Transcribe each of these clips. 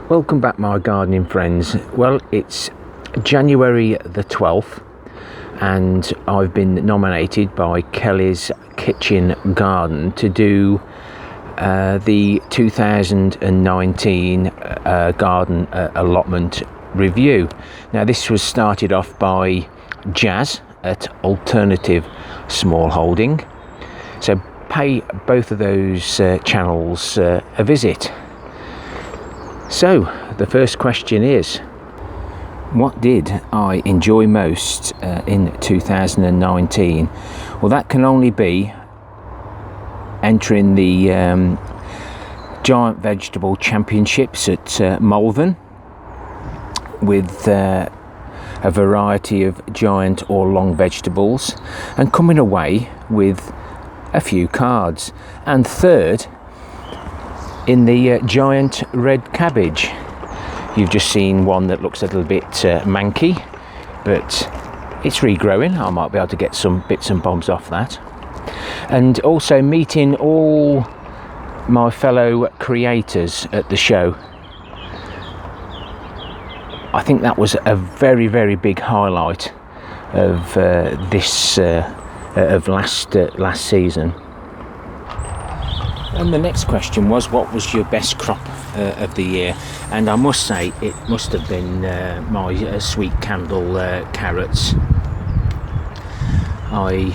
Welcome back, my gardening friends. Well, it's January the 12th and I've been nominated by Kelly's Kitchen Garden to do the 2019 garden allotment review. Now, this was started off by Jaz at Alternative Smallholding, so pay both of those channels a visit. So the first question is, what did I enjoy most in 2019? Well, that can only be entering the Giant Vegetable Championships at Malvern with a variety of giant or long vegetables, and coming away with a few cards. And third, in the giant red cabbage. You've just seen one that looks a little bit manky, but it's regrowing. I might be able to get some bits and bobs off that. And also meeting all my fellow creators at the show. I think that was a very, very big highlight of this of last season. And the next question was, what was your best crop of the year? And I must say, it must have been my sweet candle carrots. I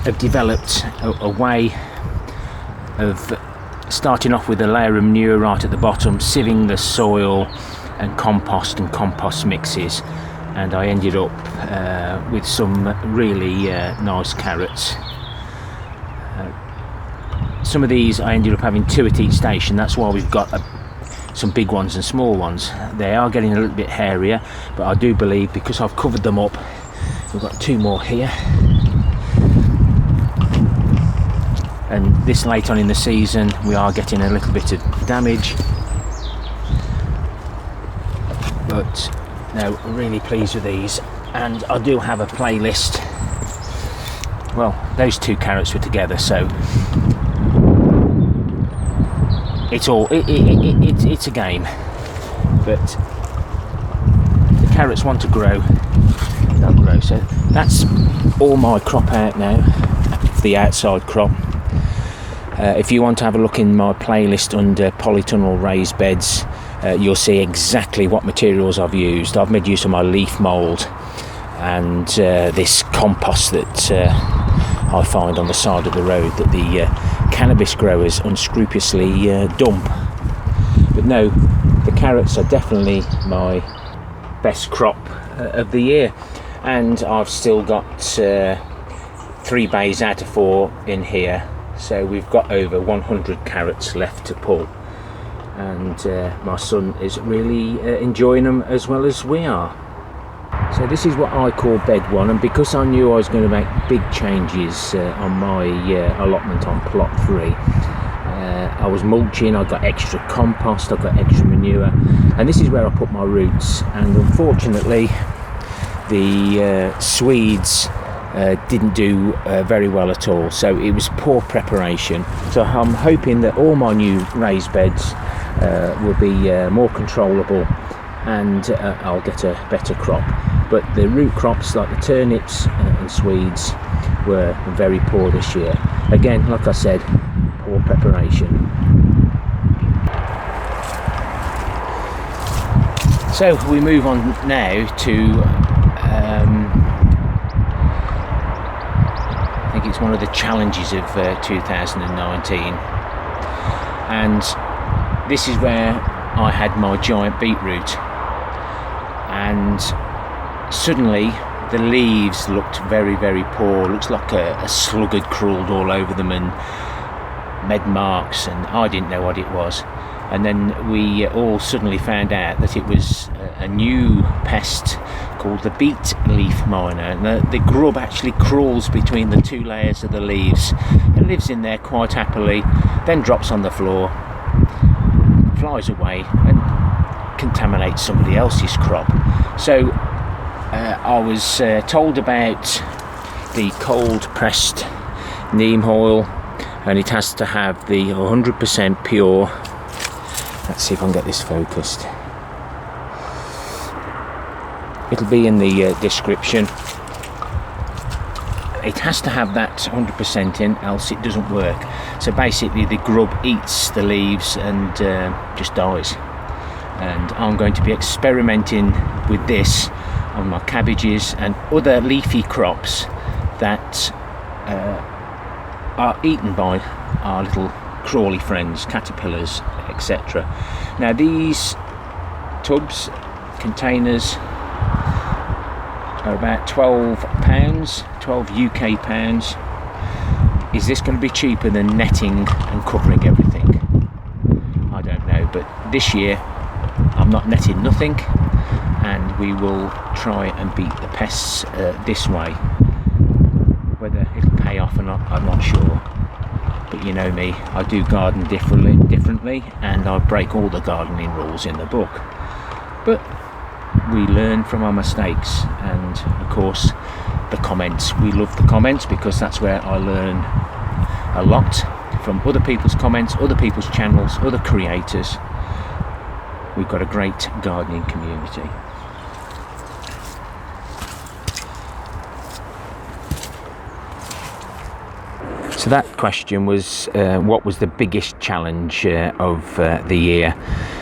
have developed a way of starting off with a layer of manure right at the bottom, sieving the soil and compost mixes, and I ended up with some really nice carrots. Some of these I ended up having 2 at each station. That's why we've got some big ones and small ones. They are getting a little bit hairier, but I do believe, because I've covered them up, we've got 2 more here. And this late on in the season, we are getting a little bit of damage. But no, I'm really pleased with these. And I do have a playlist. Well, those 2 carrots were together, so it's a game, but the carrots want to grow, they'll grow. So that's all my crop out now, the outside crop. If you want to have a look in my playlist under polytunnel raised beds, you'll see exactly what materials I've used. I've made use of my leaf mould and this compost that I find on the side of the road that the cannabis growers unscrupulously dump. But no, the carrots are definitely my best crop of the year, and I've still got 3 bays out of 4 in here, so we've got over 100 carrots left to pull, and my son is really enjoying them as well as we are. So this is what I call bed 1, and because I knew I was going to make big changes on my allotment on plot 3, I was mulching, I got extra compost, I got extra manure, and this is where I put my roots. And unfortunately the Swedes didn't do very well at all, so it was poor preparation. So I'm hoping that all my new raised beds will be more controllable, and I'll get a better crop. But the root crops like the turnips and Swedes were very poor this year. Again, like I said, poor preparation. So we move on now to I think it's one of the challenges of 2019, and this is where I had my giant beetroot, and suddenly the leaves looked very, very poor. Looks like a slug had crawled all over them and made marks, and I didn't know what it was. And then we all suddenly found out that it was a new pest called the beet leaf miner, and the grub actually crawls between the 2 layers of the leaves and lives in there quite happily, then drops on the floor, flies away and contaminates somebody else's crop. So I was told about the cold pressed neem oil, and it has to have the 100% pure Let's see if I can get this focused. It'll be in the description. It has to have that 100% in, else it doesn't work. So basically the grub eats the leaves and just dies. And I'm going to be experimenting with this on my cabbages and other leafy crops that are eaten by our little crawly friends, caterpillars, etc. Now these tubs, containers, are about £12, 12 UK pounds. Is this going to be cheaper than netting and covering everything? I don't know, but this year I'm not netting nothing, and we will try and beat the pests this way. Whether it'll pay off or not, I'm not sure. But you know me, I do garden differently, and I break all the gardening rules in the book. But we learn from our mistakes, and of course the comments. We love the comments because that's where I learn a lot from other people's comments, other people's channels, other creators. We've got a great gardening community. So that question was, what was the biggest challenge of the year?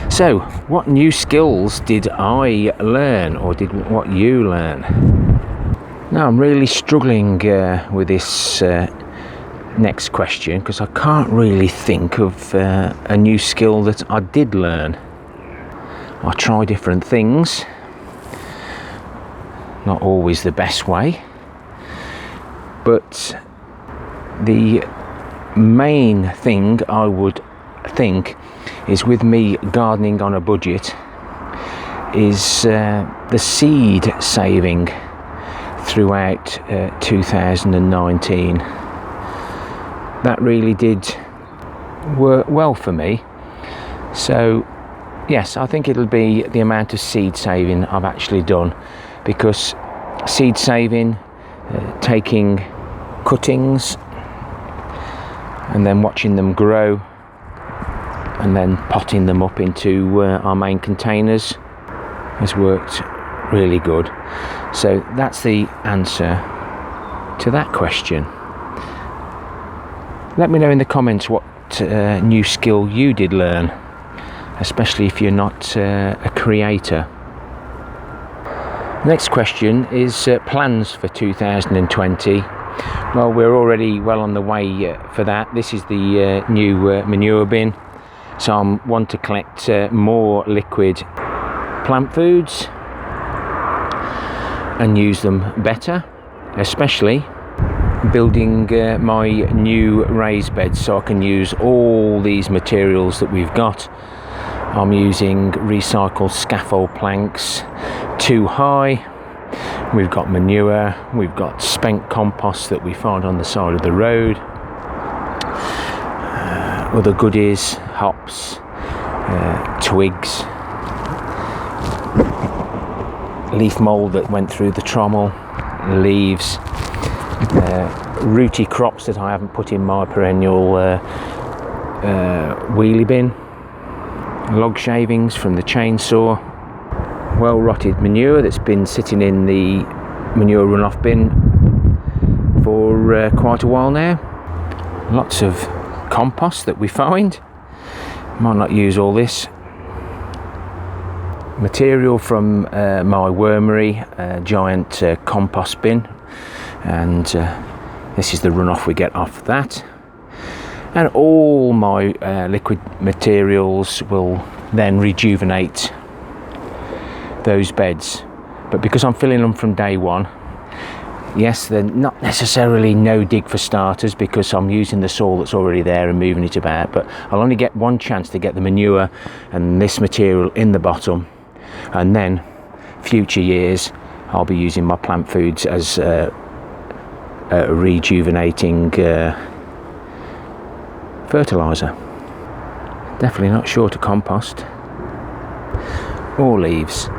So, what new skills did I learn, or did what you learn? Now, I'm really struggling with this next question because I can't really think of a new skill that I did learn. I try different things, not always the best way, but the main thing I would think is, with me gardening on a budget, is the seed saving throughout 2019. That really did work well for me. So yes, I think it'll be the amount of seed saving I've actually done, because seed saving, taking cuttings and then watching them grow and then potting them up into our main containers has worked really good. So that's the answer to that question. Let me know in the comments what new skill you did learn, especially if you're not a creator. Next question is plans for 2020. Well, we're already well on the way for that. This is the new manure bin, so I want to collect more liquid plant foods and use them better, especially building my new raised beds so I can use all these materials that we've got. I'm using recycled scaffold planks, 2 high. We've got manure, we've got spent compost that we find on the side of the road, other goodies, hops, twigs, leaf mould that went through the trommel, leaves, rooty crops that I haven't put in my perennial wheelie bin, log shavings from the chainsaw, well rotted manure that's been sitting in the manure runoff bin for quite a while now. Lots of compost that we find. Might not use all this. Material from my wormery, giant compost bin, and this is the runoff we get off that. And all my liquid materials will then rejuvenate those beds. But because I'm filling them from day one, yes, they're not necessarily no dig for starters because I'm using the soil that's already there and moving it about, but I'll only get one chance to get the manure and this material in the bottom, and then future years I'll be using my plant foods as a rejuvenating fertilizer. Definitely not short of compost or leaves.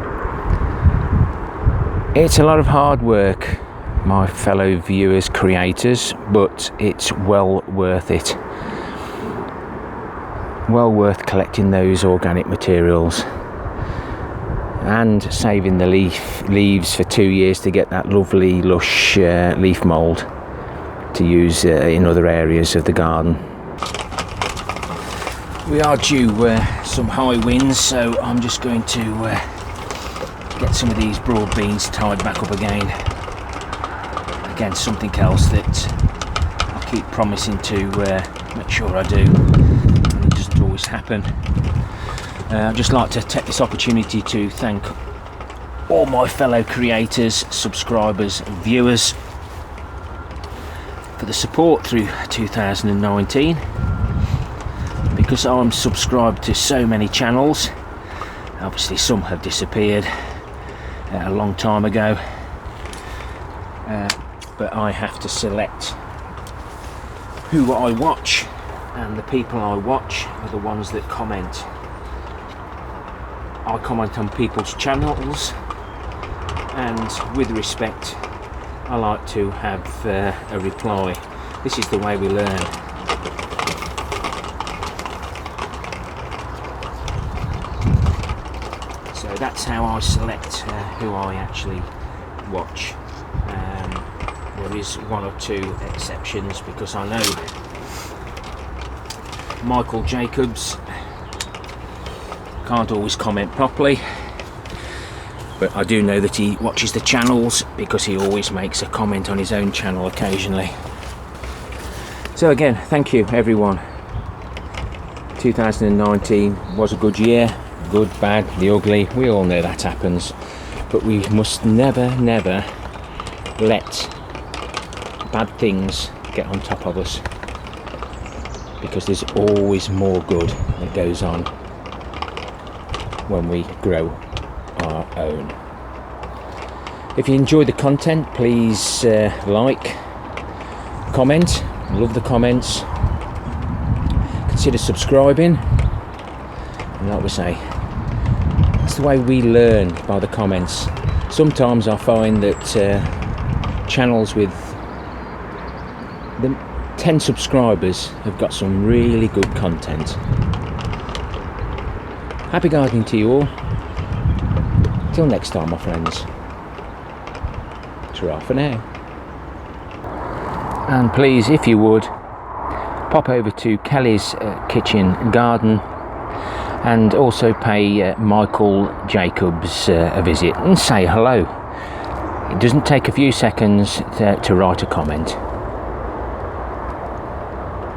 It's a lot of hard work, my fellow viewers, creators, but it's well worth it. well worth collecting those organic materials and saving the leaves for 2 years to get that lovely lush leaf mould to use in other areas of the garden. We are due some high winds, so I'm just going to get some of these broad beans tied back up again. Again, something else that I keep promising to make sure I do, and it doesn't always happen. I'd just like to take this opportunity to thank all my fellow creators, subscribers and viewers for the support through 2019. Because I'm subscribed to so many channels, obviously some have disappeared a long time ago, but I have to select who I watch, and the people I watch are the ones that comment. I comment on people's channels, and with respect I like to have a reply. This is the way we learn. So that's how I select who I actually watch. There is one or two exceptions, because I know Michael Jacobs can't always comment properly, but I do know that he watches the channels because he always makes a comment on his own channel occasionally. So again, thank you everyone. 2019 was a good year. Good, bad, the ugly, we all know that happens, but we must never let bad things get on top of us, because there's always more good that goes on when we grow our own. If you enjoy the content, please like, comment, love the comments, consider subscribing, and like we say, that's the way we learn, by the comments. Sometimes I find that channels with 10 subscribers have got some really good content. Happy gardening to you all. Till next time, my friends. Ta-ra for now. And please, if you would, pop over to Kelly's Kitchen Garden and also pay Michael Jacobs a visit and say hello. It doesn't take a few seconds to write a comment.